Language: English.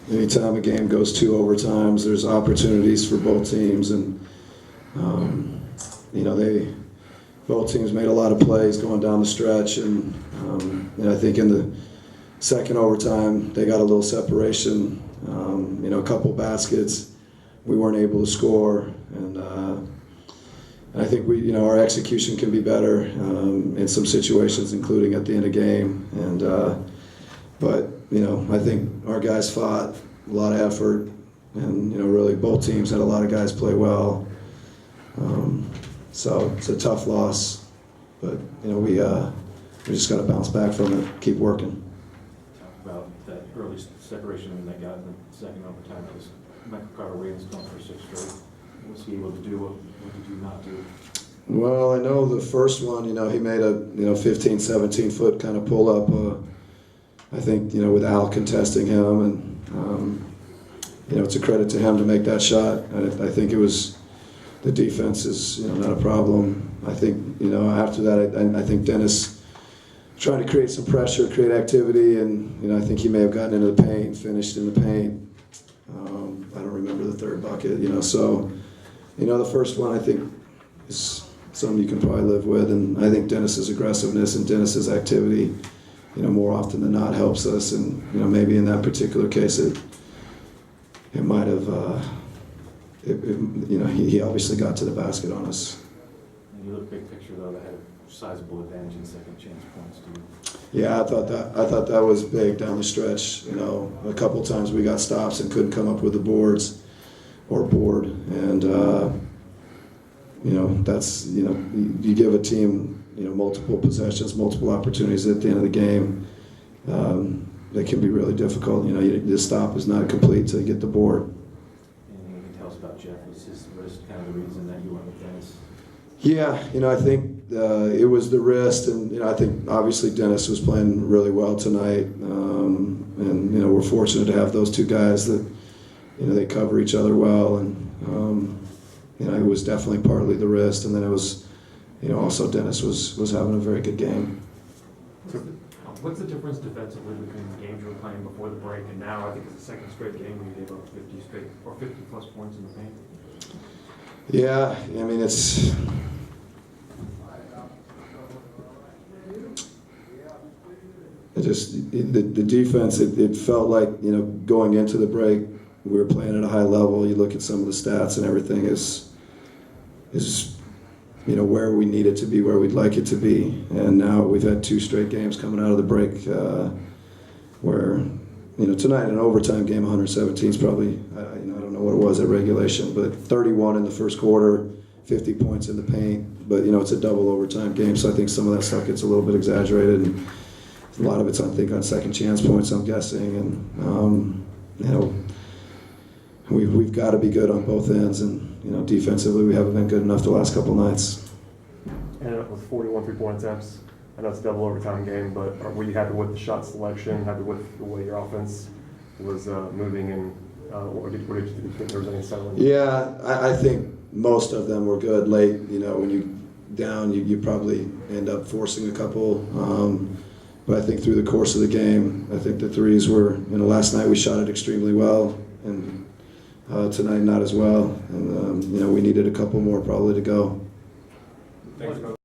anytime a game goes 2 overtimes, there's opportunities for both teams, and both teams made a lot of plays going down the stretch, and I think in the second overtime they got a little separation. A couple baskets, we weren't able to score, and I think our execution can be better in some situations, including at the end of the game. And but I think our guys fought, a lot of effort, and really both teams had a lot of guys play well. So it's a tough loss, but we just got to bounce back from it, keep working. Talk about that early separation that got in the second overtime, because Michael Carter-Williams gone for 6 straight. What was he able to do? What did you not do? Well, I know the first one, he made a 15, 17 foot kind of pull up. I think with Al contesting him, and it's a credit to him to make that shot. I think it was the defense is not a problem. I think after that, I think Dennis tried to create some pressure, create activity, and I think he may have gotten into the paint, finished in the paint. I don't remember the third bucket. So the first one I think is something you can probably live with, and I think Dennis's aggressiveness and Dennis's activity, more often than not helps us, and maybe in that particular case it might have, he obviously got to the basket on us. And you look big picture though, they had a sizable advantage in second chance points too. Yeah, I thought that was big down the stretch. A couple times we got stops and couldn't come up with the boards or board, and that's you give a team multiple possessions, multiple opportunities at the end of the game. They can be really difficult. The stop is not complete until you get the board. Anything you can tell us about Jeff? Was his wrist kind of the reason that you went with Dennis? Yeah, I think it was the wrist, and I think obviously Dennis was playing really well tonight, and we're fortunate to have those two guys that they cover each other well, and it was definitely partly the wrist, and then it was also Dennis was having a very good game. What's the difference defensively between the games you were playing before the break and now? I think it's the second straight game where you gave up 50 straight or 50 plus points in the paint. Yeah, I mean it's the defense. It felt like going into the break we were playing at a high level. You look at some of the stats and everything is where we need it to be, where we'd like it to be. And now we've had 2 straight games coming out of the break where, tonight an overtime game, 117 is probably, I don't know what it was at regulation, but 31 in the first quarter, 50 points in the paint. But, it's a double overtime game, so I think some of that stuff gets a little bit exaggerated. And a lot of it's, I think, on second chance points, I'm guessing. And, we've got to be good on both ends. And, defensively, we haven't been good enough the last couple nights. Ended up with 41 3-point attempts. I know it's a double overtime game, but were you happy with the shot selection, happy with the way your offense was moving, and or did you think there was any settling? Yeah, I think most of them were good late. When you down, you probably end up forcing a couple. But I think through the course of the game, I think the threes were, last night we shot it extremely well, and tonight not as well. And, we needed a couple more probably to go. Thanks, Coach.